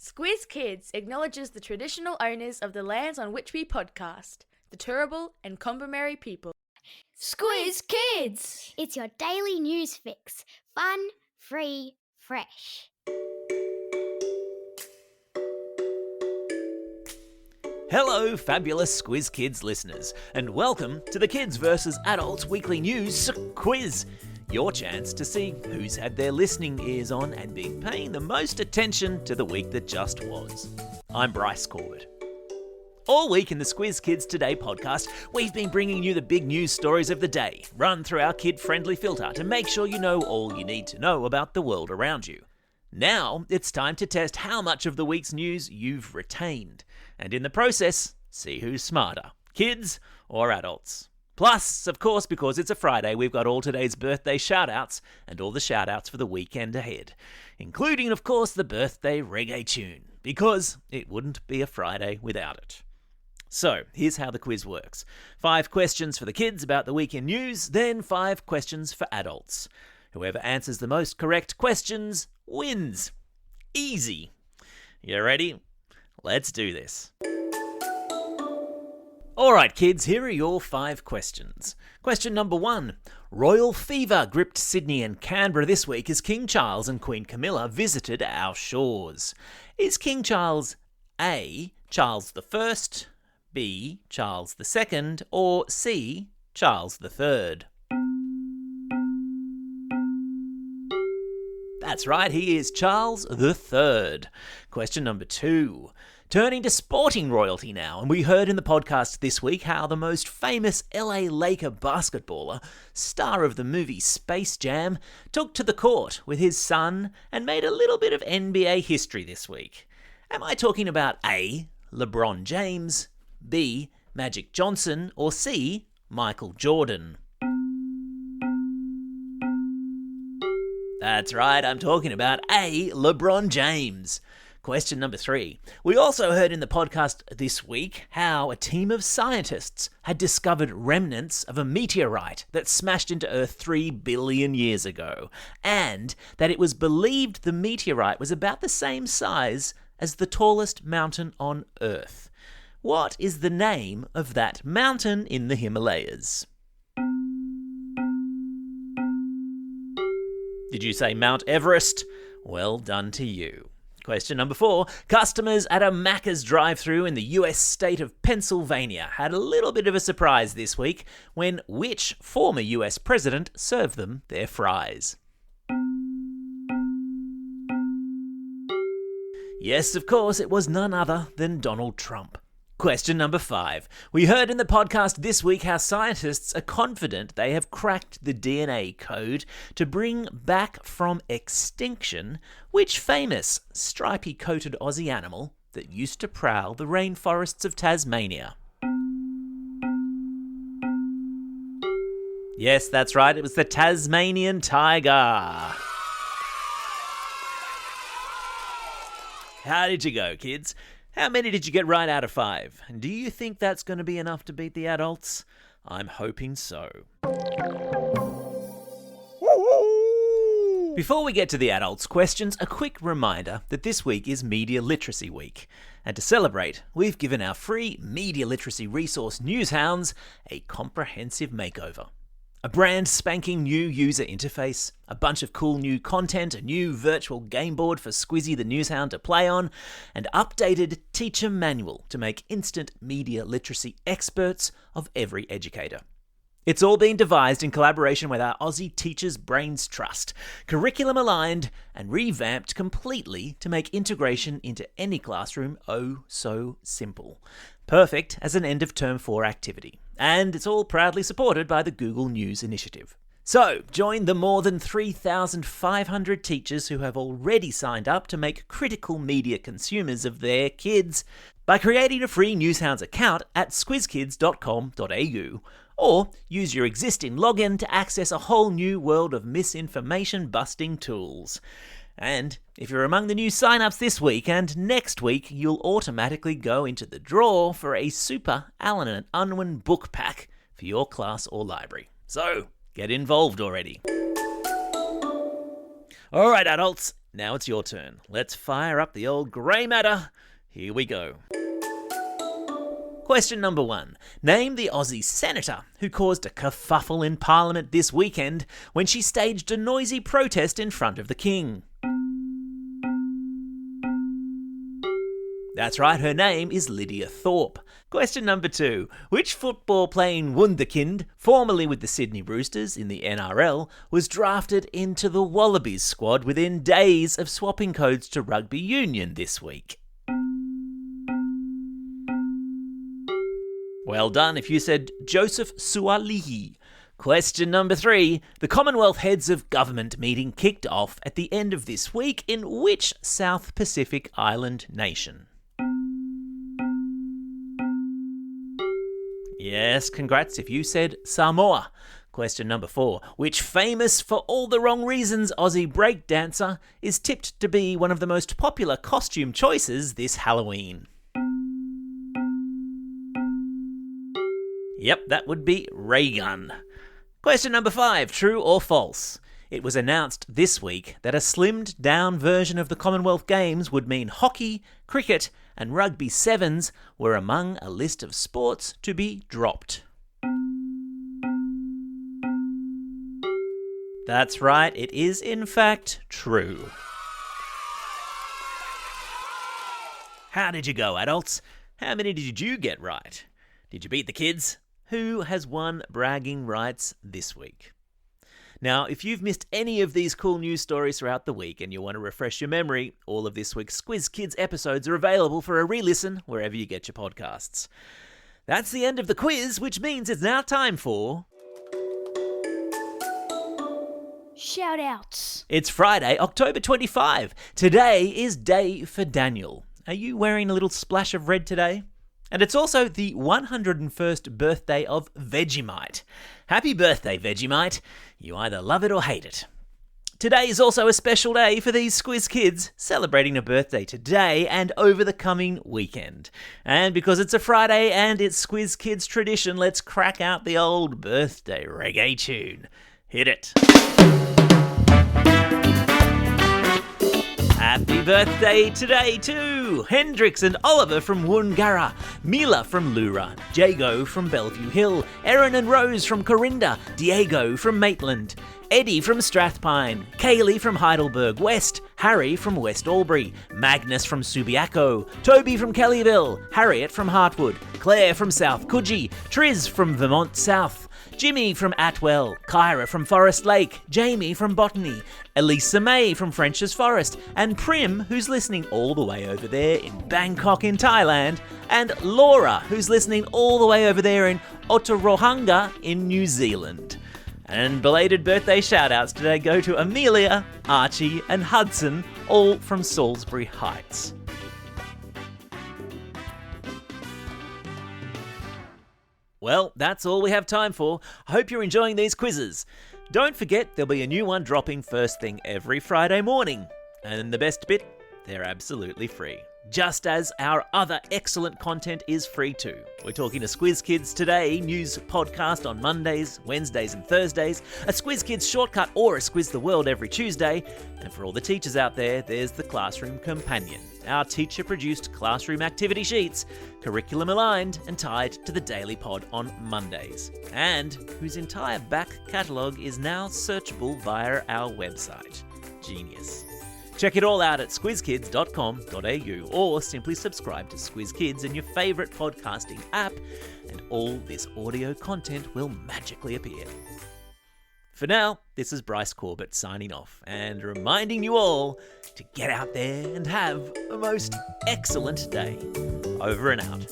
Squiz Kids acknowledges the traditional owners of the lands on which we podcast, the Turrbal and Kombumerri people. Squiz Kids! It's your daily news fix. Fun, free, fresh. Hello, fabulous Squiz Kids listeners, and welcome to the Kids vs. Adults Weekly News Quiz. Your chance to see who's had their listening ears on and been paying the most attention to the week that just was. I'm Bryce Corbett. All week in the Squiz Kids Today podcast, we've been bringing you the big news stories of the day, run through our kid-friendly filter to make sure you know all you need to know about the world around you. Now, it's time to test how much of the week's news you've retained, and in the process, see who's smarter, kids or adults. Plus, of course, because it's a Friday, we've got all today's birthday shout-outs and all the shout-outs for the weekend ahead, including, of course, the birthday reggae tune, because it wouldn't be a Friday without it. So, here's how the quiz works. 5 questions for the kids about the week in news, then 5 questions for adults. Whoever answers the most correct questions wins. Easy. You ready? Let's do this. Alright kids, here are your 5 questions. Question number 1. Royal fever gripped Sydney and Canberra this week as King Charles and Queen Camilla visited our shores. Is King Charles A. Charles I, B. Charles II, or C. Charles III? That's right, he is Charles III. Question number 2. Turning to sporting royalty now, and we heard in the podcast this week how the most famous LA Laker basketballer, star of the movie Space Jam, took to the court with his son and made a little bit of NBA history this week. Am I talking about A. LeBron James, B. Magic Johnson, or C. Michael Jordan? That's right, I'm talking about A. LeBron James. Question number 3. We also heard in the podcast this week how a team of scientists had discovered remnants of a meteorite that smashed into Earth 3 billion years ago, and that it was believed the meteorite was about the same size as the tallest mountain on Earth. What is the name of that mountain in the Himalayas? Did you say Mount Everest? Well done to you. Question number 4. Customers at a Macca's drive-thru in the US state of Pennsylvania had a little bit of a surprise this week when which former US president served them their fries? Yes, of course, it was none other than Donald Trump. Question number 5. We heard in the podcast this week how scientists are confident they have cracked the DNA code to bring back from extinction which famous stripy-coated Aussie animal that used to prowl the rainforests of Tasmania. Yes, that's right, it was the Tasmanian tiger. How did you go, kids? How many did you get right out of 5? And do you think that's going to be enough to beat the adults? I'm hoping so. Before we get to the adults' questions, a quick reminder that this week is Media Literacy Week. And to celebrate, we've given our free media literacy resource Newshounds a comprehensive makeover. A brand spanking new user interface, a bunch of cool new content, a new virtual game board for Squizzy the Newshound to play on, and updated teacher manual to make instant media literacy experts of every educator. It's all been devised in collaboration with our Aussie Teachers Brains Trust, curriculum aligned and revamped completely to make integration into any classroom oh so simple. Perfect as an end of term 4 activity. And it's all proudly supported by the Google News Initiative. So, join the more than 3,500 teachers who have already signed up to make critical media consumers of their kids by creating a free Newshounds account at squizkids.com.au, or use your existing login to access a whole new world of misinformation-busting tools. And if you're among the new sign-ups this week and next week, you'll automatically go into the draw for a super Allen and Unwin book pack for your class or library. So, get involved already. Alright adults, now it's your turn. Let's fire up the old grey matter. Here we go. Question number 1. Name the Aussie senator who caused a kerfuffle in Parliament this weekend when she staged a noisy protest in front of the King. That's right, her name is Lydia Thorpe. Question number 2. Which football-playing wunderkind, formerly with the Sydney Roosters in the NRL, was drafted into the Wallabies squad within days of swapping codes to rugby union this week? Well done if you said Joseph Sualihi. Question number 3. The Commonwealth Heads of Government meeting kicked off at the end of this week in which South Pacific island nation? Yes, congrats if you said Samoa. Question number 4. Which famous for all the wrong reasons Aussie breakdancer is tipped to be one of the most popular costume choices this Halloween? Yep, that would be Raygun. Question number 5. True or false? It was announced this week that a slimmed down version of the Commonwealth Games would mean hockey, cricket and rugby sevens were among a list of sports to be dropped. That's right, it is in fact true. How did you go, adults? How many did you get right? Did you beat the kids? Who has won bragging rights this week? Now, if you've missed any of these cool news stories throughout the week and you want to refresh your memory, all of this week's Squiz Kids episodes are available for a re-listen wherever you get your podcasts. That's the end of the quiz, which means it's now time for... Shout-outs. It's Friday, October 25. Today is Day for Daniel. Are you wearing a little splash of red today? And it's also the 101st birthday of Vegemite. Happy birthday, Vegemite. You either love it or hate it. Today is also a special day for these Squiz Kids, celebrating a birthday today and over the coming weekend. And because it's a Friday and it's Squiz Kids tradition, let's crack out the old birthday reggae tune. Hit it. Happy birthday today to Hendrix and Oliver from Woongarra, Mila from Lura, Jago from Bellevue Hill, Erin and Rose from Corinda, Diego from Maitland, Eddie from Strathpine, Kaylee from Heidelberg West, Harry from West Albury, Magnus from Subiaco, Toby from Kellyville, Harriet from Hartwood, Claire from South Coogee, Triz from Vermont South, Jimmy from Atwell, Kyra from Forest Lake, Jamie from Botany, Elisa May from French's Forest, and Prim, who's listening all the way over there in Bangkok in Thailand, and Laura, who's listening all the way over there in Otorohanga in New Zealand. And belated birthday shout-outs today go to Amelia, Archie, and Hudson, all from Salisbury Heights. Well, that's all we have time for. I hope you're enjoying these quizzes. Don't forget, there'll be a new one dropping first thing every Friday morning. And the best bit, they're absolutely free. Just as our other excellent content is free too. We're talking to Squiz Kids Today news podcast on Mondays, Wednesdays and Thursdays, a Squiz Kids shortcut or a Squiz the World every Tuesday, and for all the teachers out there, there's the Classroom Companion, our teacher-produced classroom activity sheets, curriculum aligned and tied to the Daily Pod on Mondays, and whose entire back catalogue is now searchable via our website. Genius. Check it all out at squizkids.com.au or simply subscribe to Squiz Kids in your favourite podcasting app and all this audio content will magically appear. For now, this is Bryce Corbett signing off and reminding you all to get out there and have a most excellent day. Over and out.